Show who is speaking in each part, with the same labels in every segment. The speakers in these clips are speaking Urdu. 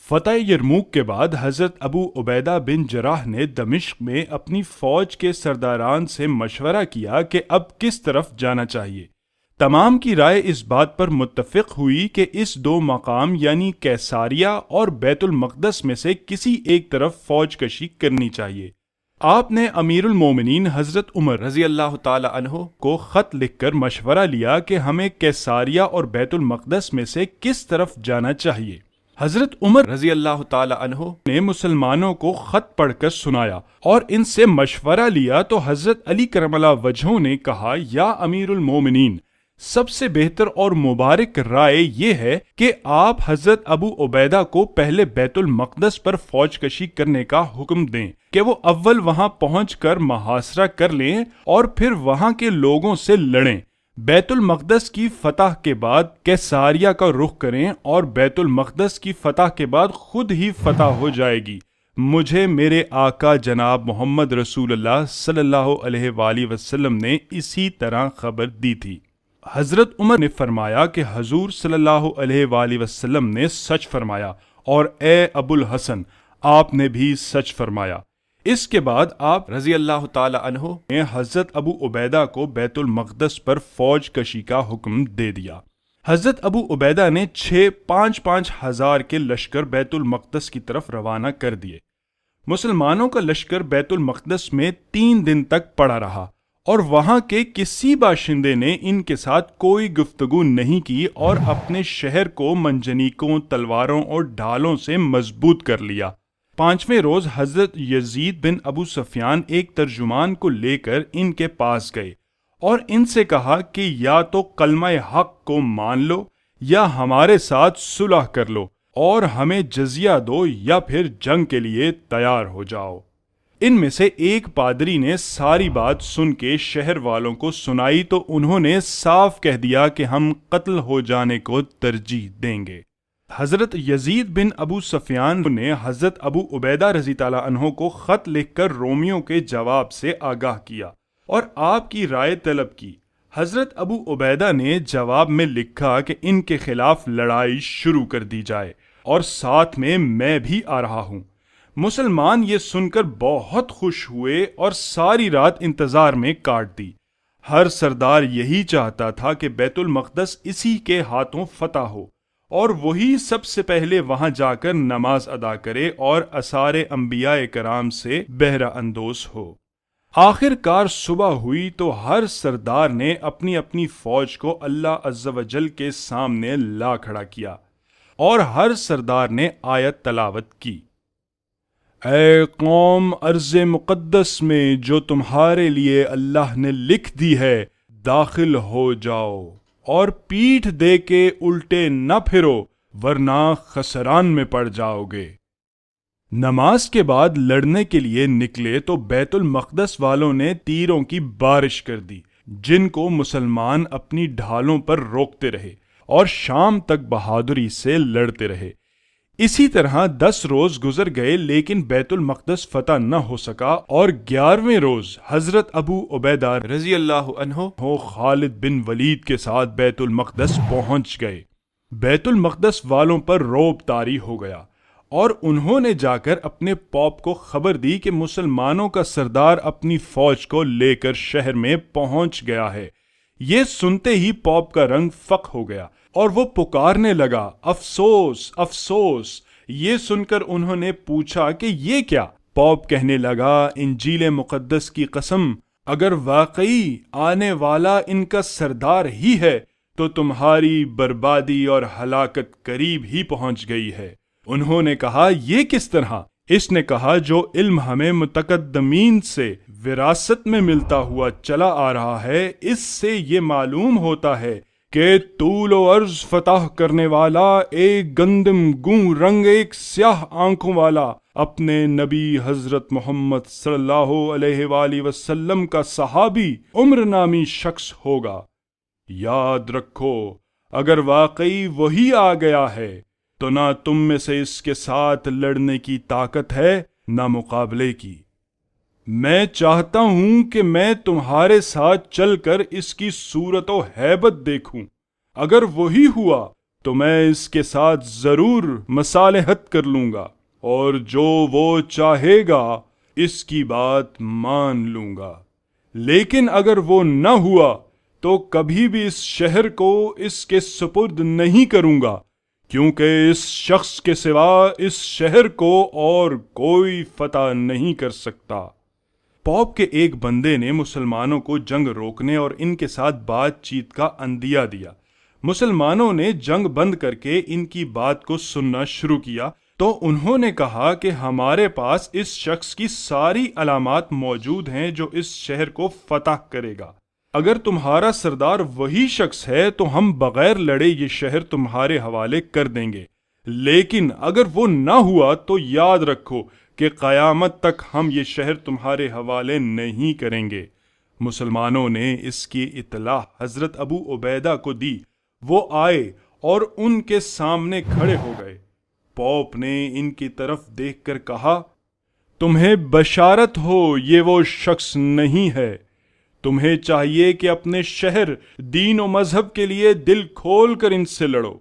Speaker 1: فتح یرموک کے بعد حضرت ابو عبیدہ بن جراح نے دمشق میں اپنی فوج کے سرداران سے مشورہ کیا کہ اب کس طرف جانا چاہیے۔ تمام کی رائے اس بات پر متفق ہوئی کہ اس دو مقام یعنی کیساریہ اور بیت المقدس میں سے کسی ایک طرف فوج کشی کرنی چاہیے۔ آپ نے امیر المومنین حضرت عمر رضی اللہ تعالی عنہ کو خط لکھ کر مشورہ لیا کہ ہمیں کیساریہ اور بیت المقدس میں سے کس طرف جانا چاہیے۔ حضرت عمر رضی اللہ تعالی عنہ نے مسلمانوں کو خط پڑھ کر سنایا اور ان سے مشورہ لیا تو حضرت علی کرم اللہ وجہہ نے کہا، یا امیر المومنین، سب سے بہتر اور مبارک رائے یہ ہے کہ آپ حضرت ابو عبیدہ کو پہلے بیت المقدس پر فوج کشی کرنے کا حکم دیں کہ وہ اول وہاں پہنچ کر محاصرہ کر لیں اور پھر وہاں کے لوگوں سے لڑیں۔ بیت المقدس کی فتح کے بعد کیساریہ کا رخ کریں اور بیت المقدس کی فتح کے بعد خود ہی فتح ہو جائے گی۔ مجھے میرے آقا جناب محمد رسول اللہ صلی اللہ علیہ وآلہ وسلم نے اسی طرح خبر دی تھی۔ حضرت عمر نے فرمایا کہ حضور صلی اللہ علیہ وآلہ وسلم نے سچ فرمایا، اور اے ابو الحسن، آپ نے بھی سچ فرمایا۔ اس کے بعد آپ رضی اللہ تعالی عنہ نے حضرت ابو عبیدہ کو بیت المقدس پر فوج کشی کا حکم دے دیا۔ حضرت ابو عبیدہ نے 5,000 ہزار کے لشکر بیت المقدس کی طرف روانہ کر دیے۔ مسلمانوں کا لشکر بیت المقدس میں 3 دن تک پڑا رہا اور وہاں کے کسی باشندے نے ان کے ساتھ کوئی گفتگو نہیں کی اور اپنے شہر کو منجنیقوں، تلواروں اور ڈھالوں سے مضبوط کر لیا۔ 5ویں روز حضرت یزید بن ابو سفیان ایک ترجمان کو لے کر ان کے پاس گئے اور ان سے کہا کہ یا تو کلمہ حق کو مان لو یا ہمارے ساتھ صلح کر لو اور ہمیں جزیہ دو یا پھر جنگ کے لیے تیار ہو جاؤ۔ ان میں سے ایک پادری نے ساری بات سن کے شہر والوں کو سنائی تو انہوں نے صاف کہہ دیا کہ ہم قتل ہو جانے کو ترجیح دیں گے۔ حضرت یزید بن ابو سفیان نے حضرت ابو عبیدہ رضی تعالیٰ عنہ کو خط لکھ کر رومیوں کے جواب سے آگاہ کیا اور آپ کی رائے طلب کی۔ حضرت ابو عبیدہ نے جواب میں لکھا کہ ان کے خلاف لڑائی شروع کر دی جائے اور ساتھ میں بھی آ رہا ہوں۔ مسلمان یہ سن کر بہت خوش ہوئے اور ساری رات انتظار میں کاٹ دی۔ ہر سردار یہی چاہتا تھا کہ بیت المقدس اسی کے ہاتھوں فتح ہو اور وہی سب سے پہلے وہاں جا کر نماز ادا کرے اور آثار انبیاء کرام سے بہرہ اندوز ہو۔ آخر کار صبح ہوئی تو ہر سردار نے اپنی اپنی فوج کو اللہ عز و جل کے سامنے لا کھڑا کیا اور ہر سردار نے آیت تلاوت کی، اے قوم، ارض مقدس میں جو تمہارے لیے اللہ نے لکھ دی ہے داخل ہو جاؤ اور پیٹھ دے کے الٹے نہ پھرو ورنہ خسران میں پڑ جاؤ گے۔ نماز کے بعد لڑنے کے لیے نکلے تو بیت المقدس والوں نے تیروں کی بارش کر دی، جن کو مسلمان اپنی ڈھالوں پر روکتے رہے اور شام تک بہادری سے لڑتے رہے۔ اسی طرح 10 روز گزر گئے لیکن بیت المقدس فتح نہ ہو سکا، اور 11ویں روز حضرت ابو عبیدہ رضی اللہ عنہ خالد بن ولید کے ساتھ بیت المقدس پہنچ گئے۔ بیت المقدس والوں پر رعب طاری ہو گیا اور انہوں نے جا کر اپنے پوپ کو خبر دی کہ مسلمانوں کا سردار اپنی فوج کو لے کر شہر میں پہنچ گیا ہے۔ یہ سنتے ہی پوپ کا رنگ فق ہو گیا اور وہ پکارنے لگا، افسوس افسوس۔ یہ سن کر انہوں نے پوچھا کہ یہ کیا؟ پوپ کہنے لگا، انجیل مقدس کی قسم، اگر واقعی آنے والا ان کا سردار ہی ہے تو تمہاری بربادی اور ہلاکت قریب ہی پہنچ گئی ہے۔ انہوں نے کہا، یہ کس طرح؟ اس نے کہا، جو علم ہمیں متقدمین سے وراثت میں ملتا ہوا چلا آ رہا ہے، اس سے یہ معلوم ہوتا ہے کہ طول و عرض فتح کرنے والا، ایک گندم گوں رنگ، ایک سیاہ آنکھوں والا، اپنے نبی حضرت محمد صلی اللہ علیہ وآلہ وسلم کا صحابی عمر نامی شخص ہوگا۔ یاد رکھو، اگر واقعی وہی آ گیا ہے تو نہ تم میں سے اس کے ساتھ لڑنے کی طاقت ہے نہ مقابلے کی۔ میں چاہتا ہوں کہ میں تمہارے ساتھ چل کر اس کی صورت و ہیبت دیکھوں۔ اگر وہی ہوا تو میں اس کے ساتھ ضرور مصالحت کر لوں گا، اور جو وہ چاہے گا اس کی بات مان لوں گا۔ لیکن اگر وہ نہ ہوا تو کبھی بھی اس شہر کو اس کے سپرد نہیں کروں گا، کیونکہ اس شخص کے سوا اس شہر کو اور کوئی فتح نہیں کر سکتا۔ پوپ کے ایک بندے نے مسلمانوں کو جنگ روکنے اور ان کے ساتھ بات چیت کا عندیہ دیا۔ مسلمانوں نے جنگ بند کر کے ان کی بات کو سننا شروع کیا تو انہوں نے کہا کہ ہمارے پاس اس شخص کی ساری علامات موجود ہیں جو اس شہر کو فتح کرے گا۔ اگر تمہارا سردار وہی شخص ہے تو ہم بغیر لڑے یہ شہر تمہارے حوالے کر دیں گے، لیکن اگر وہ نہ ہوا تو یاد رکھو کہ قیامت تک ہم یہ شہر تمہارے حوالے نہیں کریں گے۔ مسلمانوں نے اس کی اطلاع حضرت ابو عبیدہ کو دی۔ وہ آئے اور ان کے سامنے کھڑے ہو گئے۔ پوپ نے ان کی طرف دیکھ کر کہا، تمہیں بشارت ہو، یہ وہ شخص نہیں ہے۔ تمہیں چاہیے کہ اپنے شہر، دین و مذہب کے لیے دل کھول کر ان سے لڑو۔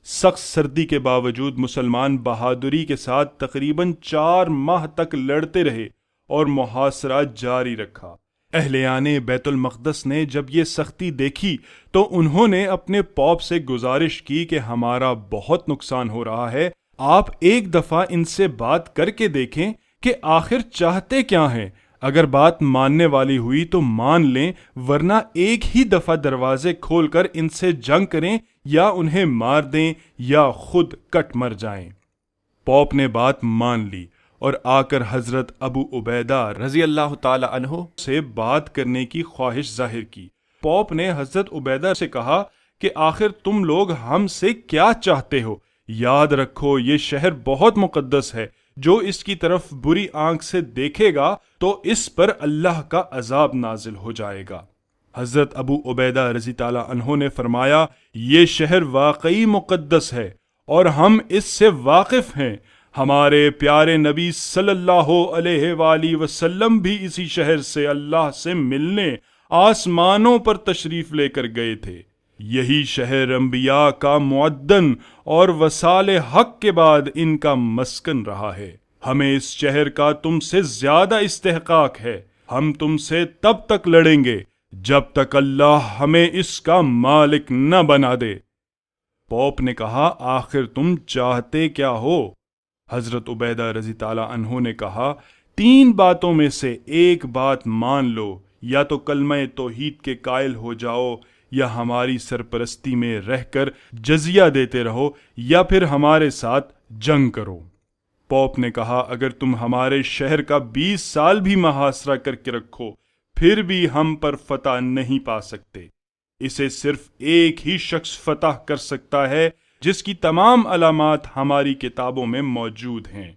Speaker 1: سخت سردی کے باوجود مسلمان بہادری کے ساتھ تقریباً 4 ماہ تک لڑتے رہے اور محاصرہ جاری رکھا۔ اہلیان بیت المقدس نے جب یہ سختی دیکھی تو انہوں نے اپنے پوپ سے گزارش کی کہ ہمارا بہت نقصان ہو رہا ہے، آپ ایک دفعہ ان سے بات کر کے دیکھیں کہ آخر چاہتے کیا ہیں۔ اگر بات ماننے والی ہوئی تو مان لیں، ورنہ ایک ہی دفعہ دروازے کھول کر ان سے جنگ کریں، یا انہیں مار دیں یا خود کٹ مر جائیں۔ پوپ نے بات مان لی اور آ کر حضرت ابو عبیدہ رضی اللہ تعالی عنہ سے بات کرنے کی خواہش ظاہر کی۔ پوپ نے حضرت عبیدہ سے کہا کہ آخر تم لوگ ہم سے کیا چاہتے ہو؟ یاد رکھو یہ شہر بہت مقدس ہے، جو اس کی طرف بری آنکھ سے دیکھے گا تو اس پر اللہ کا عذاب نازل ہو جائے گا۔ حضرت ابو عبیدہ رضی تعالی عنہ نے فرمایا، یہ شہر واقعی مقدس ہے اور ہم اس سے واقف ہیں۔ ہمارے پیارے نبی صلی اللہ علیہ وآلہ وسلم بھی اسی شہر سے اللہ سے ملنے آسمانوں پر تشریف لے کر گئے تھے۔ یہی شہر انبیاء کا معدن اور وصال حق کے بعد ان کا مسکن رہا ہے۔ ہمیں اس شہر کا تم سے زیادہ استحقاق ہے۔ ہم تم سے تب تک لڑیں گے جب تک اللہ ہمیں اس کا مالک نہ بنا دے۔ پوپ نے کہا، آخر تم چاہتے کیا ہو؟ حضرت عبیدہ رضی تعالی عنہ نے کہا، 3 باتوں میں سے ایک بات مان لو، یا تو کلمہ توحید کے قائل ہو جاؤ، یا ہماری سرپرستی میں رہ کر جزیہ دیتے رہو، یا پھر ہمارے ساتھ جنگ کرو۔ پوپ نے کہا، اگر تم ہمارے شہر کا 20 سال بھی محاصرہ کر کے رکھو، پھر بھی ہم پر فتح نہیں پا سکتے۔ اسے صرف ایک ہی شخص فتح کر سکتا ہے جس کی تمام علامات ہماری کتابوں میں موجود ہیں۔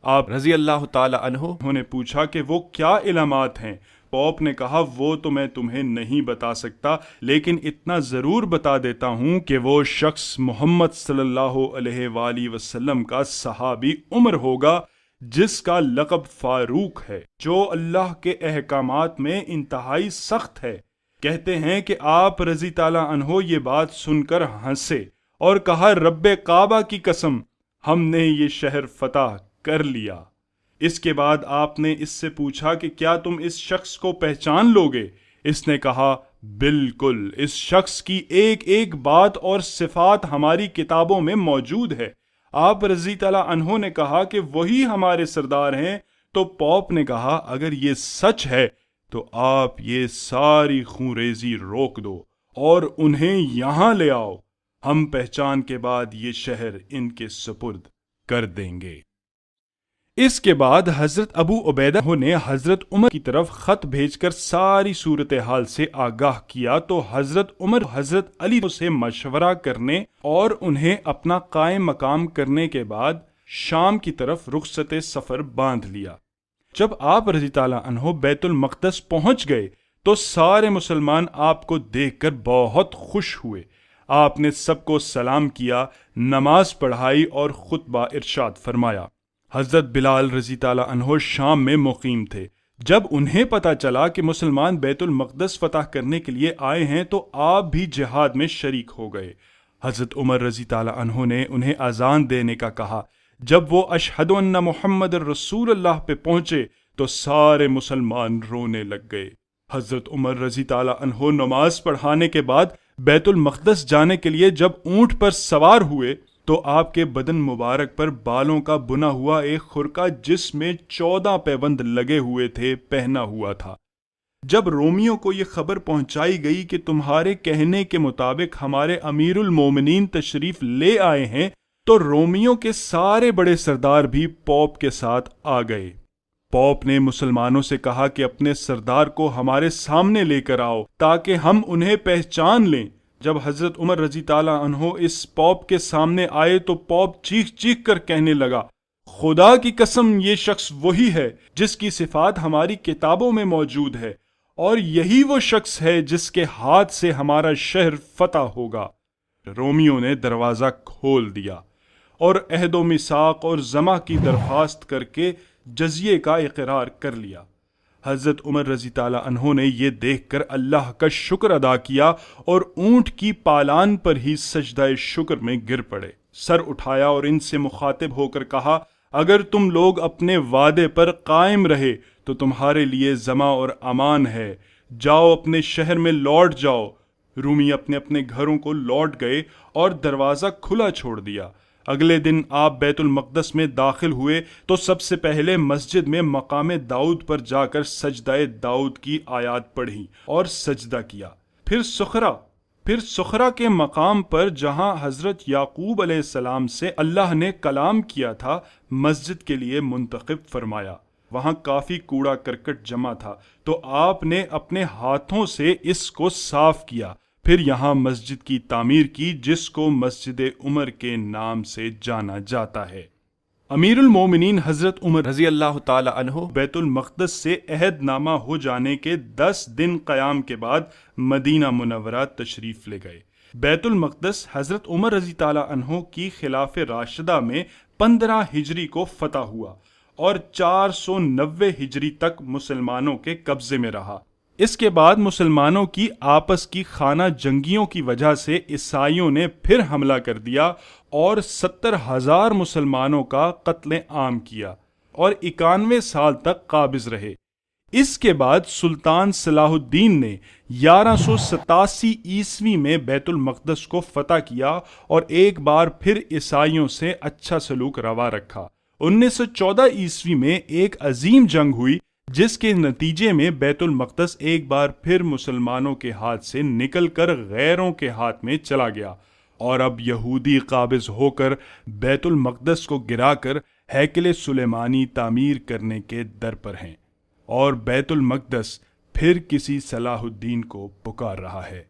Speaker 1: آپ رضی اللہ تعالی عنہ نے پوچھا کہ وہ کیا علامات ہیں؟ پوپ نے کہا، وہ تو میں تمہیں نہیں بتا سکتا، لیکن اتنا ضرور بتا دیتا ہوں کہ وہ شخص محمد صلی اللہ علیہ وآلہ وسلم کا صحابی عمر ہوگا، جس کا لقب فاروق ہے، جو اللہ کے احکامات میں انتہائی سخت ہے۔ کہتے ہیں کہ آپ رضی تعالی عنہ یہ بات سن کر ہنسے اور کہا، رب کعبہ کی قسم، ہم نے یہ شہر فتح کر لیا۔ اس کے بعد آپ نے اس سے پوچھا کہ کیا تم اس شخص کو پہچان لوگے؟ اس نے کہا، بالکل، اس شخص کی ایک ایک بات اور صفات ہماری کتابوں میں موجود ہے۔ آپ رضی تعالی عنہ نے کہا کہ وہی ہمارے سردار ہیں۔ تو پوپ نے کہا، اگر یہ سچ ہے تو آپ یہ ساری خونریزی روک دو اور انہیں یہاں لے آؤ، ہم پہچان کے بعد یہ شہر ان کے سپرد کر دیں گے۔ اس کے بعد حضرت ابو عبیدہ نے حضرت عمر کی طرف خط بھیج کر ساری صورتحال سے آگاہ کیا، تو حضرت عمر حضرت علی سے مشورہ کرنے اور انہیں اپنا قائم مقام کرنے کے بعد شام کی طرف رخصت سفر باندھ لیا۔ جب آپ رضی تعالیٰ عنہ بیت المقدس پہنچ گئے تو سارے مسلمان آپ کو دیکھ کر بہت خوش ہوئے۔ آپ نے سب کو سلام کیا، نماز پڑھائی اور خطبہ ارشاد فرمایا۔ حضرت بلال رضی تعالیٰ عنہ شام میں مقیم تھے۔ جب انہیں پتہ چلا کہ مسلمان بیت المقدس فتح کرنے کے لیے آئے ہیں تو آپ بھی جہاد میں شریک ہو گئے۔ حضرت عمر رضی تعالی عنہ نے انہیں اذان دینے کا کہا۔ جب وہ اشہد ان محمد رسول اللہ پہ پہنچے تو سارے مسلمان رونے لگ گئے۔ حضرت عمر رضی تعالی عنہ نماز پڑھانے کے بعد بیت المقدس جانے کے لیے جب اونٹ پر سوار ہوئے تو آپ کے بدن مبارک پر بالوں کا بنا ہوا ایک خرقہ جس میں 14 پیوند لگے ہوئے تھے پہنا ہوا تھا۔ جب رومیوں کو یہ خبر پہنچائی گئی کہ تمہارے کہنے کے مطابق ہمارے امیر المومنین تشریف لے آئے ہیں تو رومیوں کے سارے بڑے سردار بھی پوپ کے ساتھ آ گئے۔ پوپ نے مسلمانوں سے کہا کہ اپنے سردار کو ہمارے سامنے لے کر آؤ تاکہ ہم انہیں پہچان لیں۔ جب حضرت عمر رضی تعالیٰ عنہ اس پوپ کے سامنے آئے تو پوپ چیخ چیخ کر کہنے لگا، خدا کی قسم یہ شخص وہی ہے جس کی صفات ہماری کتابوں میں موجود ہے، اور یہی وہ شخص ہے جس کے ہاتھ سے ہمارا شہر فتح ہوگا۔ رومیوں نے دروازہ کھول دیا اور عہد و میثاق اور ضمہ کی درخواست کر کے جزیے کا اقرار کر لیا۔ حضرت عمر رضی تعالیٰ عنہ نے یہ دیکھ کر اللہ کا شکر ادا کیا اور اونٹ کی پالان پر ہی سجدہ شکر میں گر پڑے، سر اٹھایا اور ان سے مخاطب ہو کر کہا، اگر تم لوگ اپنے وعدے پر قائم رہے تو تمہارے لیے ضمہ اور امان ہے، جاؤ اپنے شہر میں لوٹ جاؤ۔ رومی اپنے اپنے گھروں کو لوٹ گئے اور دروازہ کھلا چھوڑ دیا۔ اگلے دن آپ بیت المقدس میں داخل ہوئے تو سب سے پہلے مسجد میں مقام داؤد پر جا کر سجدہ داؤد کی آیات پڑھی اور سجدہ کیا۔ پھر سخرا کے مقام پر جہاں حضرت یعقوب علیہ السلام سے اللہ نے کلام کیا تھا مسجد کے لیے منتخب فرمایا۔ وہاں کافی کوڑا کرکٹ جمع تھا تو آپ نے اپنے ہاتھوں سے اس کو صاف کیا۔ پھر یہاں مسجد کی تعمیر کی جس کو مسجد عمر کے نام سے جانا جاتا ہے۔ امیر المومنین حضرت عمر رضی اللہ تعالی عنہ بیت المقدس سے عہد نامہ ہو جانے کے 10 دن قیام کے بعد مدینہ منورہ تشریف لے گئے۔ بیت المقدس حضرت عمر رضی تعالی عنہ کی خلاف راشدہ میں 15 ہجری کو فتح ہوا اور 490 ہجری تک مسلمانوں کے قبضے میں رہا۔ اس کے بعد مسلمانوں کی آپس کی خانہ جنگیوں کی وجہ سے عیسائیوں نے پھر حملہ کر دیا اور 70,000 مسلمانوں کا قتل عام کیا اور 91 سال تک قابض رہے۔ اس کے بعد سلطان صلاح الدین نے 1187 عیسوی میں بیت المقدس کو فتح کیا اور ایک بار پھر عیسائیوں سے اچھا سلوک روا رکھا۔ 1914 عیسوی میں ایک عظیم جنگ ہوئی جس کے نتیجے میں بیت المقدس ایک بار پھر مسلمانوں کے ہاتھ سے نکل کر غیروں کے ہاتھ میں چلا گیا، اور اب یہودی قابض ہو کر بیت المقدس کو گرا کر ہیکل سلیمانی تعمیر کرنے کے در پر ہیں، اور بیت المقدس پھر کسی صلاح الدین کو پکار رہا ہے۔